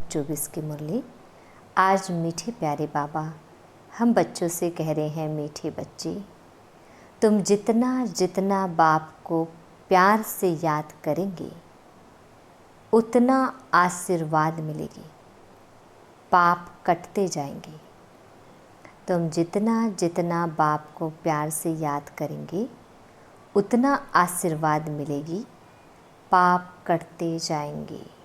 2024 की मुरली। आज मीठे प्यारे बाबा हम बच्चों से कह रहे हैं, मीठे बच्चे, तुम जितना जितना बाप को प्यार से याद करेंगे उतना आशीर्वाद मिलेगी, पाप कटते जाएंगे। तुम जितना जितना बाप को प्यार से याद करेंगे उतना आशीर्वाद मिलेगी, पाप कटते जाएंगे।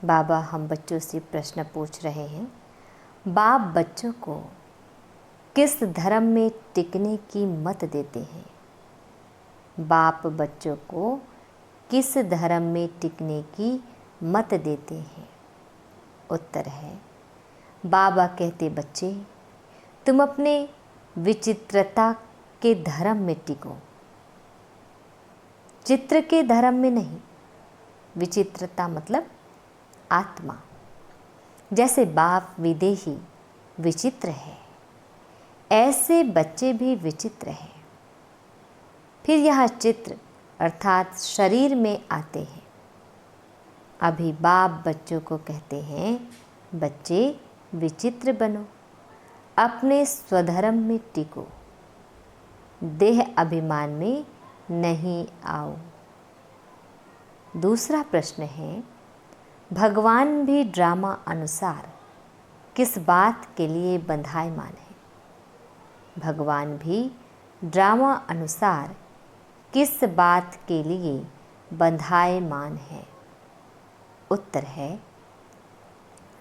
बाबा हम बच्चों से प्रश्न पूछ रहे हैं, बाप बच्चों को किस धर्म में टिकने की मत देते हैं? बाप बच्चों को किस धर्म में टिकने की मत देते हैं? उत्तर है, बाबा कहते, बच्चे तुम अपने विचित्रता के धर्म में टिको, चित्र के धर्म में नहीं। विचित्रता मतलब आत्मा। जैसे बाप विदेही विचित्र है, ऐसे बच्चे भी विचित्र हैं। फिर यह चित्र अर्थात शरीर में आते हैं। अभी बाप बच्चों को कहते हैं, बच्चे विचित्र बनो, अपने स्वधर्म में टिको, देह अभिमान में नहीं आओ। दूसरा प्रश्न है, भगवान भी ड्रामा अनुसार किस बात के लिए बंधायमान है? भगवान भी ड्रामा अनुसार किस बात के लिए बंधायमान है? उत्तर है,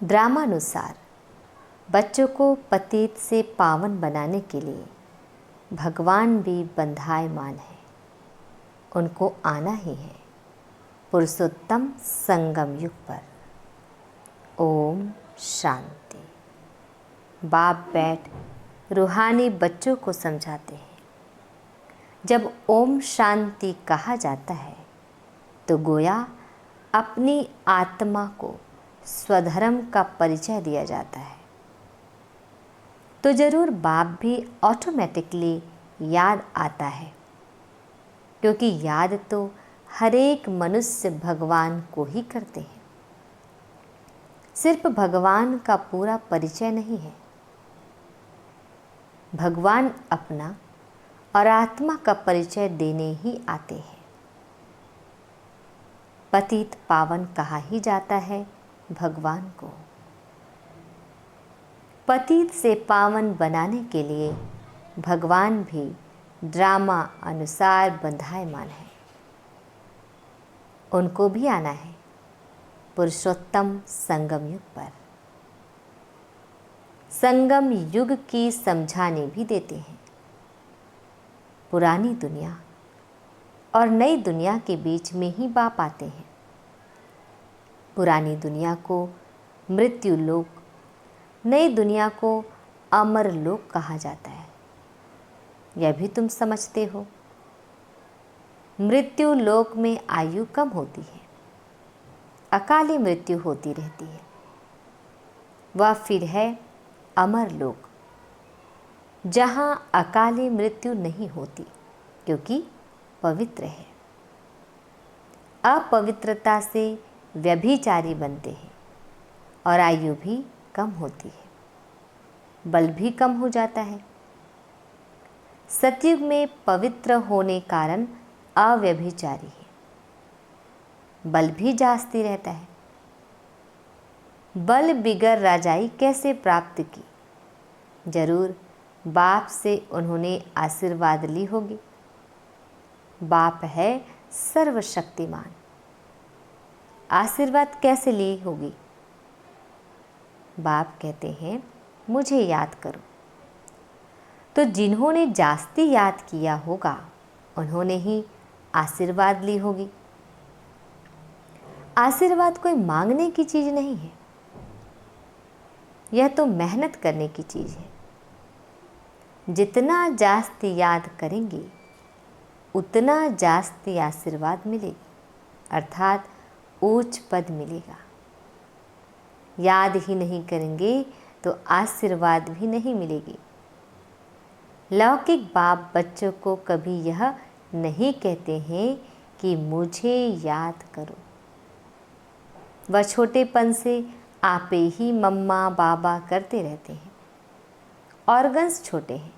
ड्रामानुसार बच्चों को पतित से पावन बनाने के लिए भगवान भी बंधायमान है। उनको आना ही है पुरुषोत्तम संगम युग पर। ओम शांति। बाप बैठ रूहानी बच्चों को समझाते हैं। जब ओम शांति कहा जाता है तो गोया अपनी आत्मा को स्वधर्म का परिचय दिया जाता है। तो जरूर बाप भी ऑटोमेटिकली याद आता है, क्योंकि याद तो हर एक मनुष्य भगवान को ही करते हैं। सिर्फ भगवान का पूरा परिचय नहीं है, भगवान अपना और आत्मा का परिचय देने ही आते हैं। पतित पावन कहा ही जाता है भगवान को। पतित से पावन बनाने के लिए भगवान भी ड्रामा अनुसार बंधायमान है। उनको भी आना है पुरुषोत्तम संगम युग पर। संगम युग की समझाने भी देते हैं। पुरानी दुनिया और नई दुनिया के बीच में ही बाप आते हैं। पुरानी दुनिया को मृत्यु लोक, नई दुनिया को अमर लोक कहा जाता है। यह भी तुम समझते हो। मृत्यु लोक में आयु कम होती है, अकाली मृत्यु होती रहती है। वह फिर है अमर लोक, जहाँ अकाली मृत्यु नहीं होती, क्योंकि पवित्र है। अपवित्रता से व्यभिचारी बनते हैं और आयु भी कम होती है, बल भी कम हो जाता है। सतयुग में पवित्र होने कारण अव्यभिचारी है, बल भी जास्ती रहता है। बल बिगर राजाई कैसे प्राप्त की? जरूर बाप से उन्होंने आशीर्वाद ली होगी। बाप है सर्वशक्तिमान, आशीर्वाद कैसे ली होगी? बाप कहते हैं, मुझे याद करो। तो जिन्होंने जास्ती याद किया होगा उन्होंने ही आशीर्वाद ली होगी। आशीर्वाद कोई मांगने की चीज नहीं है, यह तो मेहनत करने की चीज है। जितना जास्ती याद करेंगे उतना जास्ती आशीर्वाद मिलेगी, अर्थात उच्च पद मिलेगा। याद ही नहीं करेंगे तो आशीर्वाद भी नहीं मिलेगी। लौकिक बाप बच्चों को कभी यह नहीं कहते हैं कि मुझे याद करो। वह छोटेपन से आपे ही मम्मा बाबा करते रहते हैं। ऑर्गन्स छोटे हैं,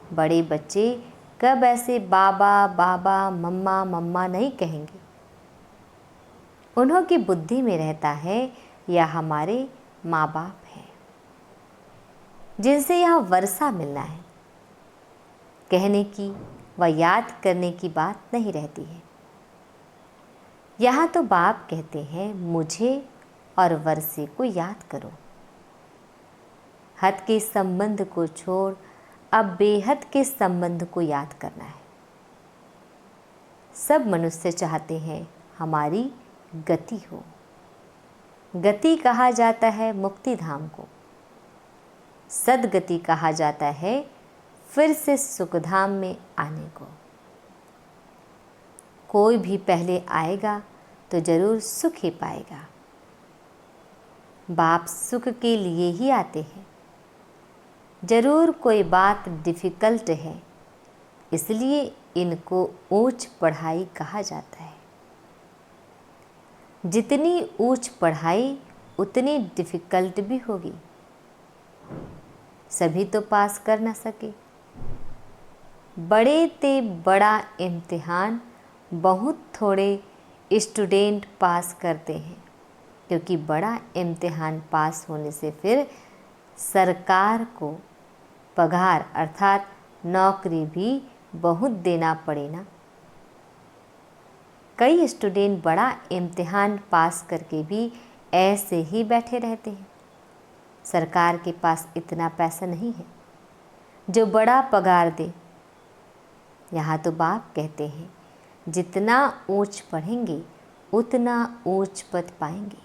बड़े बच्चे कब ऐसे बाबा बाबा मम्मा मम्मा नहीं कहेंगे। उन्हों की बुद्धि में रहता है या हमारे माँ बाप हैं जिनसे यहाँ वर्षा मिलना है। कहने की व याद करने की बात नहीं रहती है। यहाँ तो बाप कहते हैं मुझे और वर्षे को याद करो। हद के संबंध को छोड़ अब बेहद के संबंध को याद करना है। सब मनुष्य चाहते हैं हमारी गति हो। गति कहा जाता है मुक्ति धाम को। सदगति कहा जाता है फिर से सुखधाम में आने को। कोई भी पहले आएगा तो जरूर सुख ही पाएगा। बाप सुख के लिए ही आते हैं। जरूर कोई बात डिफ़िकल्ट है, इसलिए इनको ऊंच पढ़ाई कहा जाता है। जितनी ऊंच पढ़ाई उतनी डिफ़िकल्ट भी होगी। सभी तो पास कर ना सके। बड़े ते बड़ा इम्तिहान बहुत थोड़े स्टूडेंट पास करते हैं, क्योंकि बड़ा इम्तिहान पास होने से फिर सरकार को पगार अर्थात नौकरी भी बहुत देना पड़े ना। कई स्टूडेंट बड़ा इम्तिहान पास करके भी ऐसे ही बैठे रहते हैं। सरकार के पास इतना पैसा नहीं है जो बड़ा पगार दे। यहाँ तो बाप कहते हैं जितना ऊंच पढ़ेंगे उतना ऊंच पद पाएंगे।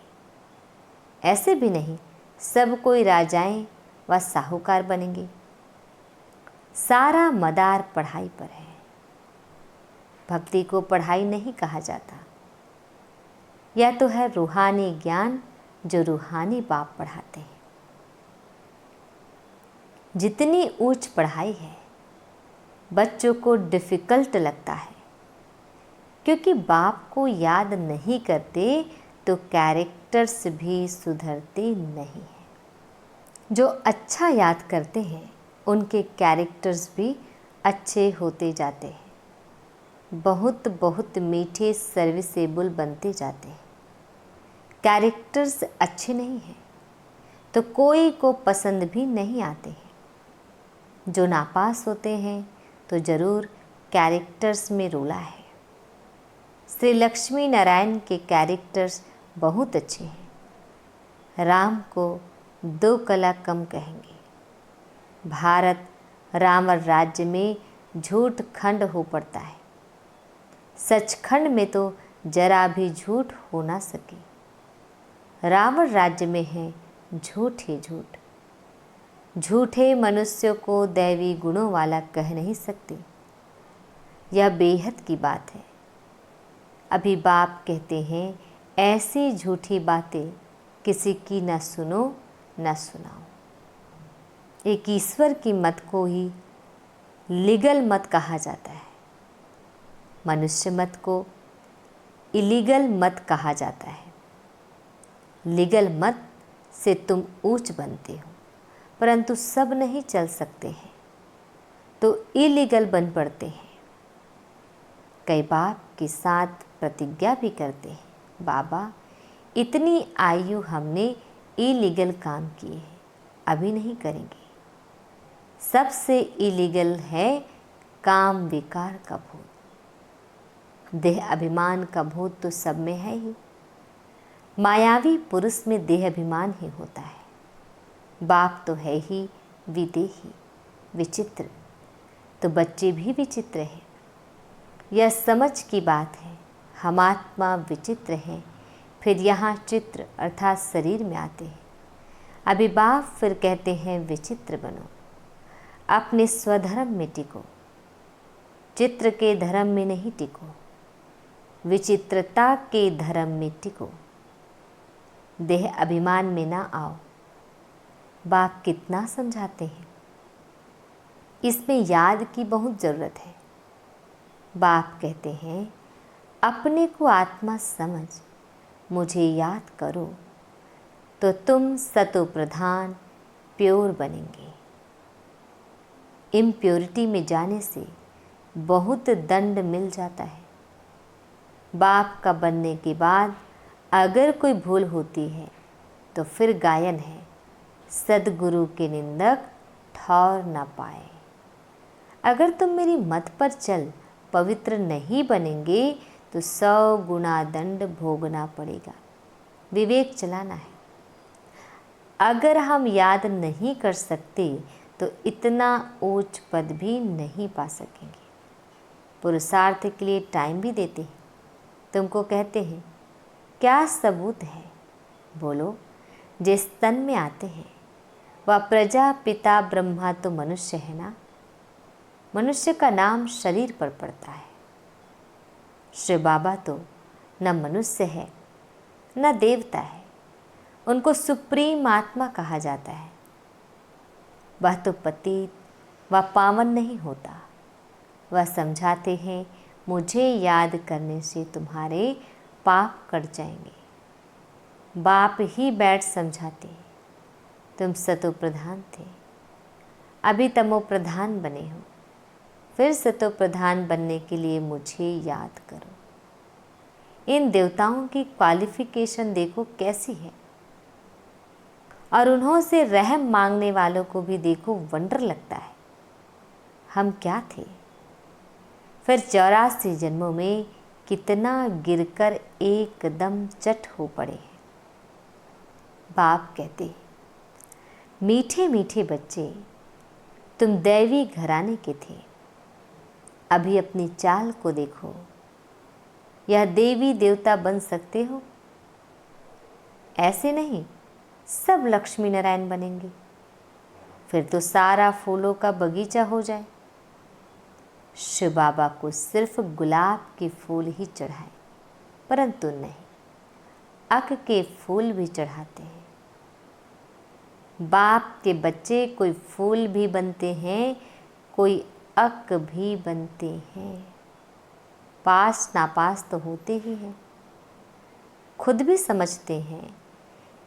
ऐसे भी नहीं सब कोई राजाएं व साहूकार बनेंगे। सारा मदार पढ़ाई पर है। भक्ति को पढ़ाई नहीं कहा जाता। यह तो है रूहानी ज्ञान जो रूहानी बाप पढ़ाते हैं। जितनी ऊंच पढ़ाई है बच्चों को डिफ़िकल्ट लगता है, क्योंकि बाप को याद नहीं करते तो कैरेक्टर्स भी सुधरते नहीं हैं। जो अच्छा याद करते हैं उनके कैरेक्टर्स भी अच्छे होते जाते हैं। बहुत बहुत मीठे सर्विसेबल बनते जाते हैं। कैरेक्टर्स अच्छे नहीं हैं तो कोई को पसंद भी नहीं आते हैं। जो नापास होते हैं तो ज़रूर कैरेक्टर्स में रोला है। श्री लक्ष्मी नारायण के कैरेक्टर्स बहुत अच्छे हैं। राम को 2 कला कम कहेंगे। भारत रावण राज्य में झूठ खंड हो पड़ता है। सचखंड में तो जरा भी झूठ हो ना सके। रावण राज्य में है झूठ ही झूठ। झूठे मनुष्य को दैवी गुणों वाला कह नहीं सकते। यह बेहद की बात है। अभी बाप कहते हैं ऐसी झूठी बातें किसी की न सुनो न सुनाओ। एक ईश्वर की मत को ही लीगल मत कहा जाता है। मनुष्य मत को इलीगल मत कहा जाता है। लीगल मत से तुम ऊंच बनते हो, परंतु सब नहीं चल सकते हैं तो इलीगल बन पड़ते हैं। कई बाप के साथ प्रतिज्ञा भी करते हैं, बाबा इतनी आयु हमने इलीगल काम किए हैं, अभी नहीं करेंगे। सबसे इलीगल है काम विकार का भूत। देह अभिमान का भूत तो सब में है ही। मायावी पुरुष में देह अभिमान ही होता है। बाप तो है ही विदेही विचित्र, तो बच्चे भी विचित्र हैं। यह समझ की बात है। हम आत्मा विचित्र हैं, फिर यहाँ चित्र अर्थात शरीर में आते हैं। अभी बाप फिर कहते हैं विचित्र बनो, अपने स्वधर्म में टिको, चित्र के धर्म में नहीं टिको, विचित्रता के धर्म में टिको। देह अभिमान में ना आओ। बाप कितना समझाते हैं। इसमें याद की बहुत ज़रूरत है। बाप कहते हैं अपने को आत्मा समझ मुझे याद करो तो तुम सतो प्रधान प्योर बनेंगे। इम्प्योरिटी में जाने से बहुत दंड मिल जाता है। बाप का बनने के बाद अगर कोई भूल होती है तो फिर गायन है, सद्गुरु के निंदक ठौर न पाए। अगर तुम मेरी मत पर चल पवित्र नहीं बनेंगे तो 100 गुना दंड भोगना पड़ेगा। विवेक चलाना है। अगर हम याद नहीं कर सकते तो इतना ऊंच पद भी नहीं पा सकेंगे। पुरुषार्थ के लिए टाइम भी देते हैं। तुमको कहते हैं क्या सबूत है? बोलो, जिस तन में आते हैं वह प्रजापिता ब्रह्मा तो मनुष्य है ना। मनुष्य का नाम शरीर पर पड़ता है। श्री बाबा तो न मनुष्य है न देवता है, उनको सुप्रीम आत्मा कहा जाता है। वह तो पतित व पावन नहीं होता। वह समझाते हैं मुझे याद करने से तुम्हारे पाप कट जाएंगे। बाप ही बैठ समझाते हैं। तुम सतो प्रधान थे, अभी तमो प्रधान बने हो, फिर सतो प्रधान बनने के लिए मुझे याद करो। इन देवताओं की क्वालिफिकेशन देखो कैसी है, और उन्हों से रहम मांगने वालों को भी देखो, वंडर लगता है। हम क्या थे? फिर 84 जन्मों में कितना गिरकर एकदम चट हो पड़े हैं। बाप कहते हैं मीठे मीठे बच्चे, तुम दैवी घराने के थे, अभी अपनी चाल को देखो। यह देवी देवता बन सकते हो? ऐसे नहीं, सब लक्ष्मी नारायण बनेंगे। फिर तो सारा फूलों का बगीचा हो जाए। शिव बाबा को सिर्फ गुलाब के फूल ही चढ़ाए, परंतु नहीं, अक के फूल भी चढ़ाते हैं। बाप के बच्चे कोई फूल भी बनते हैं, कोई अक भी बनते हैं। पास नापास तो होते ही हैं। खुद भी समझते हैं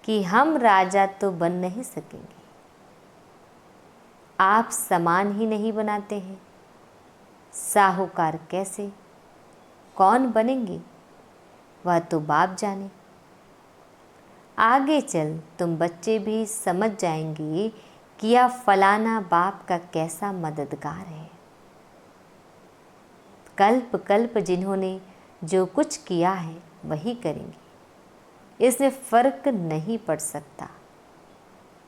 कि हम राजा तो बन नहीं सकेंगे। आप समान ही नहीं बनाते हैं, साहूकार कैसे, कौन बनेंगे वह तो बाप जाने। आगे चल तुम बच्चे भी समझ जाएंगे कि यह फलाना बाप का कैसा मददगार है। कल्प कल्प जिन्होंने जो कुछ किया है वही करेंगे, इसमें फर्क नहीं पड़ सकता।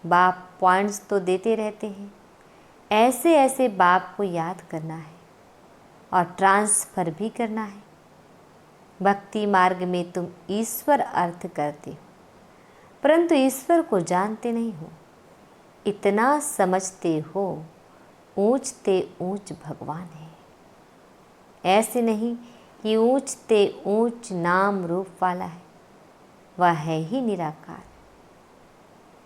बाप पॉइंट्स तो देते रहते हैं, ऐसे ऐसे बाप को याद करना है और ट्रांसफ़र भी करना है। भक्ति मार्ग में तुम ईश्वर अर्थ करते हो, परंतु ईश्वर को जानते नहीं हो। इतना समझते हो ऊंचते ऊंच भगवान है। ऐसे नहीं कि ऊंचते ऊंच नाम रूप वाला है, वह है ही निराकार।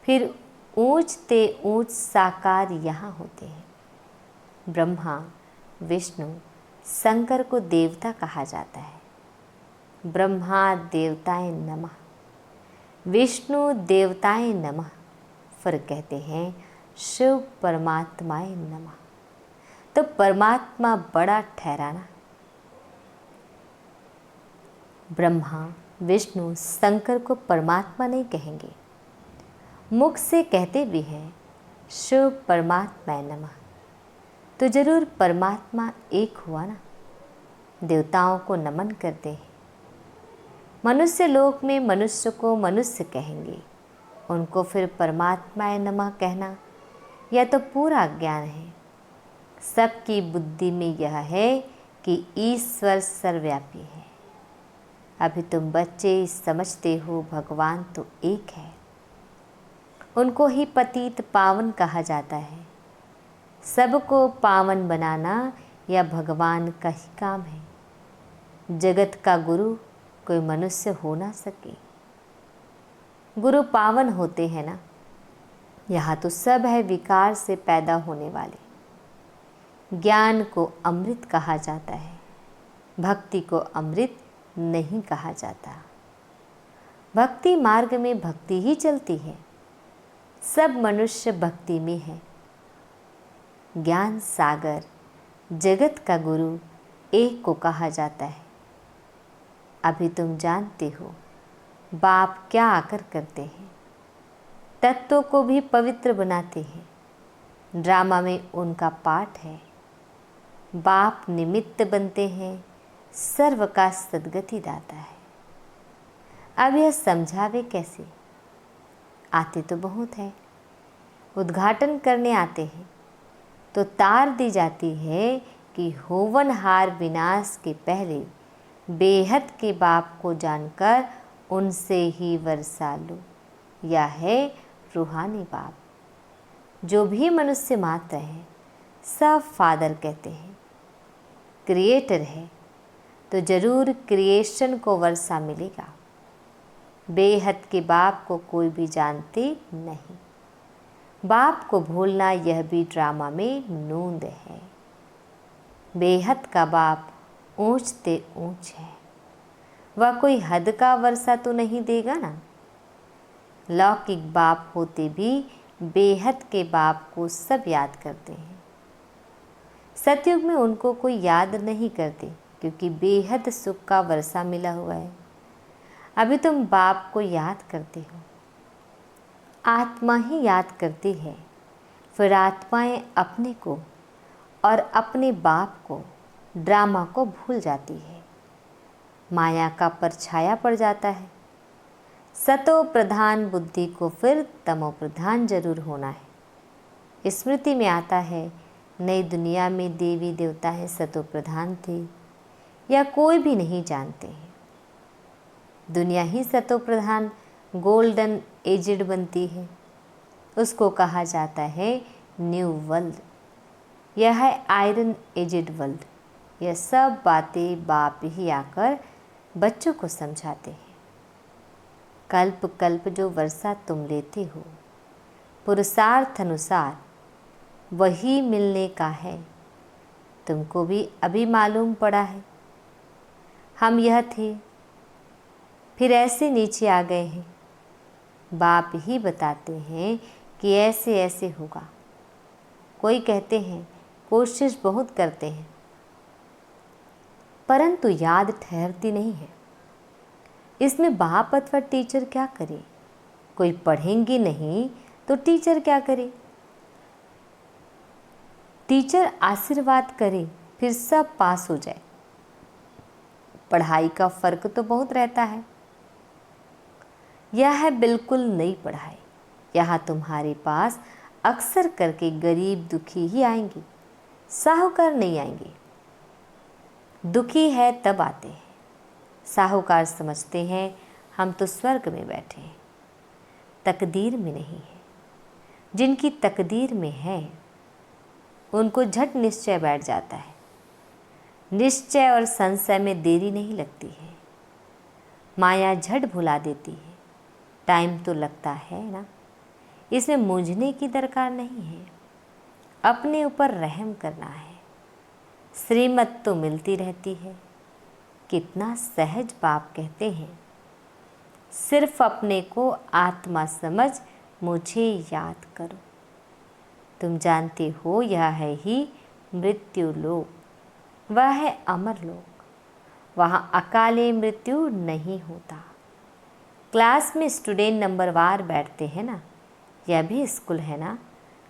फिर ऊंचते ऊंच साकार यहाँ होते हैं। ब्रह्मा विष्णु शंकर को देवता कहा जाता है। ब्रह्मा देवताय नमः, विष्णु देवताय नमः, फिर कहते हैं शिव परमात्माय नमः। तो परमात्मा बड़ा ठहराना। ब्रह्मा विष्णु शंकर को परमात्मा नहीं कहेंगे, मुख से कहते भी हैं शिव परमात्माय नमः, तो जरूर परमात्मा एक हुआ ना। देवताओं को नमन करते हैं। मनुष्य लोक में मनुष्य को मनुष्य कहेंगे, उनको फिर परमात्माय नमः कहना यह तो पूरा ज्ञान है। सबकी बुद्धि में यह है कि ईश्वर सर्वव्यापी है। अभी तुम बच्चे समझते हो भगवान तो एक है। उनको ही पतित पावन कहा जाता है। सबको पावन बनाना यह भगवान का ही काम है। जगत का गुरु कोई मनुष्य हो ना सके। गुरु पावन होते हैं ना। यहाँ तो सब है विकार से पैदा होने वाले। ज्ञान को अमृत कहा जाता है, भक्ति को अमृत नहीं कहा जाता। भक्ति मार्ग में भक्ति ही चलती है। सब मनुष्य भक्ति में है। ज्ञान सागर जगत का गुरु एक को कहा जाता है। अभी तुम जानते हो बाप क्या आकर करते हैं। तत्वों को भी पवित्र बनाते हैं। ड्रामा में उनका पाठ है। बाप निमित्त बनते हैं, सर्व का सद्गति दाता है। अब यह समझावे कैसे? आते तो बहुत है। उद्घाटन करने आते हैं तो तार दी जाती है कि होवनहार विनाश के पहले बेहद के बाप को जानकर उनसे ही वर्षा लो। यह है रूहानी बाप। जो भी मनुष्य मात्र है सब फादर कहते हैं। क्रिएटर है तो जरूर क्रिएशन को वर्षा मिलेगा। बेहद के बाप को कोई भी जानते नहीं। बाप को भूलना यह भी ड्रामा में नूंद है। बेहद का बाप ऊंचते ऊंच है। वह कोई हद का वर्षा तो नहीं देगा ना। लौकिक बाप होते भी बेहद के बाप को सब याद करते हैं। सतयुग में उनको कोई याद नहीं करते क्योंकि बेहद सुख का वर्षा मिला हुआ है। अभी तुम बाप को याद करते हो। आत्मा ही याद करती है, फिर आत्माएं अपने को और अपने बाप को, ड्रामा को भूल जाती है। माया का परछाया पड़ जाता है। सतो प्रधान बुद्धि को फिर तमो प्रधान जरूर होना है। स्मृति में आता है नई दुनिया में देवी देवता है सतो प्रधान थे या कोई भी नहीं जानते हैं। दुनिया ही सतो प्रधान गोल्डन एजिड बनती है। उसको कहा जाता है न्यू वर्ल्ड। यह है आयरन एजिड वर्ल्ड। यह सब बातें बाप ही आकर बच्चों को समझाते हैं। कल्प कल्प जो वर्षा तुम लेते हो पुरुषार्थ अनुसार वही मिलने का है। तुमको भी अभी मालूम पड़ा है। हम यह थे फिर ऐसे नीचे आ गए हैं। बाप ही बताते हैं कि ऐसे ऐसे होगा। कोई कहते हैं कोशिश बहुत करते हैं परंतु याद ठहरती नहीं है। इसमें बाप अथवा टीचर क्या करे? कोई पढ़ेंगे नहीं तो टीचर क्या करे? टीचर आशीर्वाद करे फिर सब पास हो जाए। पढ़ाई का फर्क तो बहुत रहता है। यह है बिल्कुल नई पढ़ाई। यहाँ तुम्हारे पास अक्सर करके गरीब दुखी ही आएंगे, साहूकार नहीं आएंगे। दुखी है तब आते हैं। साहूकार समझते हैं हम तो स्वर्ग में बैठे हैं, तकदीर में नहीं है। जिनकी तकदीर में है उनको झट निश्चय बैठ जाता है। निश्चय और संशय में देरी नहीं लगती है। माया झट भुला देती है। टाइम तो लगता है ना। इसमें मूंझने की दरकार नहीं है। अपने ऊपर रहम करना है। श्रीमत तो मिलती रहती है। कितना सहज बाप कहते हैं, सिर्फ अपने को आत्मा समझ मुझे याद करो। तुम जानते हो यह है ही मृत्यु लोक। वह है अमर लोक। वहाँ अकाले मृत्यु नहीं होता। क्लास में स्टूडेंट नंबरवार बैठते हैं ना, यह भी स्कूल है ना।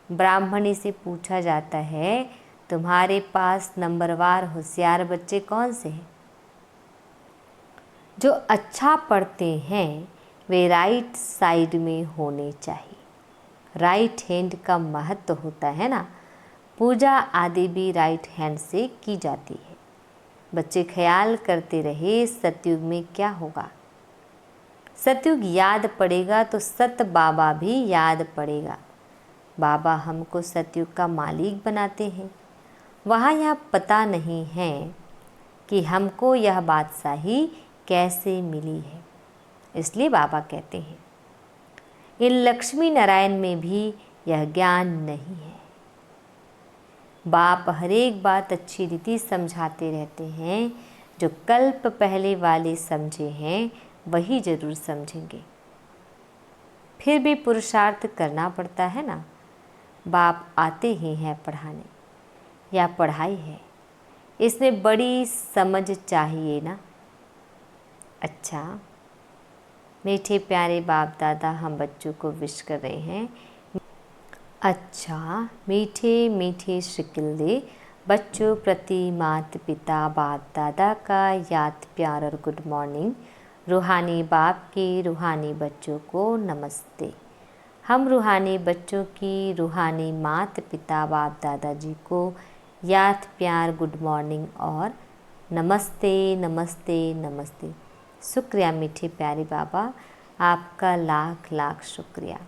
ब्राह्मणी से पूछा जाता है तुम्हारे पास नंबरवार होशियार बच्चे कौन से हैं? जो अच्छा पढ़ते हैं वे राइट साइड में होने चाहिए। राइट हैंड का महत्व होता है ना। पूजा आदि भी राइट हैंड से की जाती है। बच्चे ख्याल करते रहे सतयुग में क्या होगा। सतयुग याद पड़ेगा तो सत बाबा भी याद पड़ेगा। बाबा हमको सतयुग का मालिक बनाते हैं। वहाँ यह पता नहीं है कि हमको यह बादशाही कैसे मिली है। इसलिए बाबा कहते हैं इन लक्ष्मी नारायण में भी यह ज्ञान नहीं है। बाप हर एक बात अच्छी रीति समझाते रहते हैं। जो कल्प पहले वाले समझे हैं वही ज़रूर समझेंगे। फिर भी पुरुषार्थ करना पड़ता है ना। बाप आते ही हैं पढ़ाने, या पढ़ाई है, इसमें बड़ी समझ चाहिए ना। अच्छा, मीठे प्यारे बाप दादा हम बच्चों को विश कर रहे हैं। अच्छा, मीठे मीठे शिकिल दे बच्चों प्रति माता पिता बाप दादा का याद प्यार और गुड मॉर्निंग। रूहानी बाप के रूहानी बच्चों को नमस्ते। हम रूहानी बच्चों की रूहानी माता पिता बाप दादाजी को याद प्यार गुड मॉर्निंग और नमस्ते नमस्ते नमस्ते। शुक्रिया मीठे प्यारे बाबा, आपका लाख लाख शुक्रिया।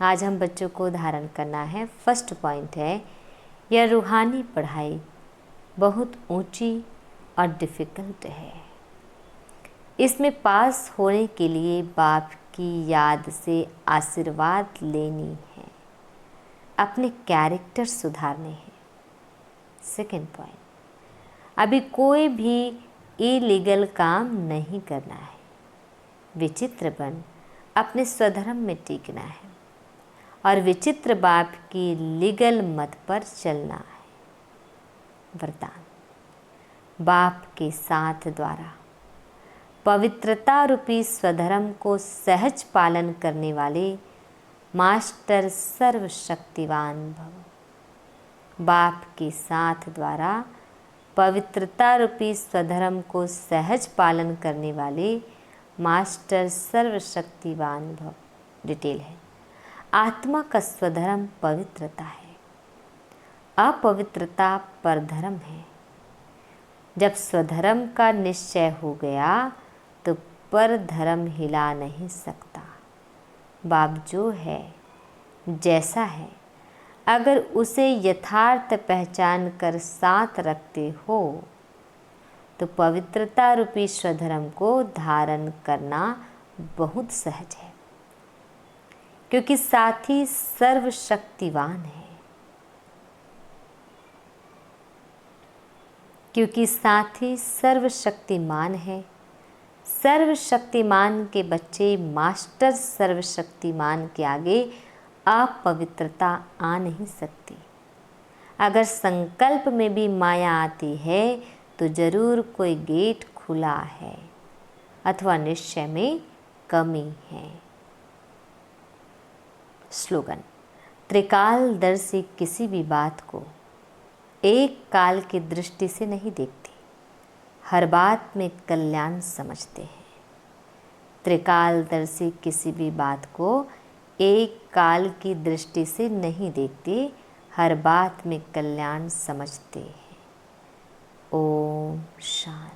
आज हम बच्चों को धारण करना है। फर्स्ट पॉइंट है, यह रूहानी पढ़ाई बहुत ऊंची और डिफ़िकल्ट है। इसमें पास होने के लिए बाप की याद से आशीर्वाद लेनी है, अपने कैरेक्टर सुधारने हैं। सेकंड पॉइंट, अभी कोई भी इलीगल काम नहीं करना है। विचित्र बन अपने स्वधर्म में टिकना है और विचित्र बाप की लीगल मत पर चलना है। वरदान, बाप के साथ द्वारा पवित्रता रूपी स्वधर्म को सहज पालन करने वाले मास्टर सर्वशक्तिवान भव। बाप के साथ द्वारा पवित्रता रूपी स्वधर्म को सहज पालन करने वाले मास्टर सर्वशक्तिवान भव। डिटेल है, आत्मा का स्वधर्म पवित्रता है, अपवित्रता परधर्म है। जब स्वधर्म का निश्चय हो गया तो परधर्म हिला नहीं सकता। बाप जो है जैसा है, अगर उसे यथार्थ पहचान कर साथ रखते हो तो पवित्रता रूपी स्वधर्म को धारण करना बहुत सहज है, क्योंकि साथी सर्वशक्तिवान है। क्योंकि साथी सर्वशक्तिमान है। सर्वशक्तिमान के बच्चे मास्टर सर्वशक्तिमान के आगे अपवित्रता आ नहीं सकती। अगर संकल्प में भी माया आती है तो जरूर कोई गेट खुला है अथवा निश्चय में कमी है। स्लोगन, त्रिकालदर्शी किसी भी बात को एक काल की दृष्टि से नहीं देखते, हर बात में कल्याण समझते हैं। त्रिकालदर्शी किसी भी बात को एक काल की दृष्टि से नहीं देखते, हर बात में कल्याण समझते हैं। ओम शांति।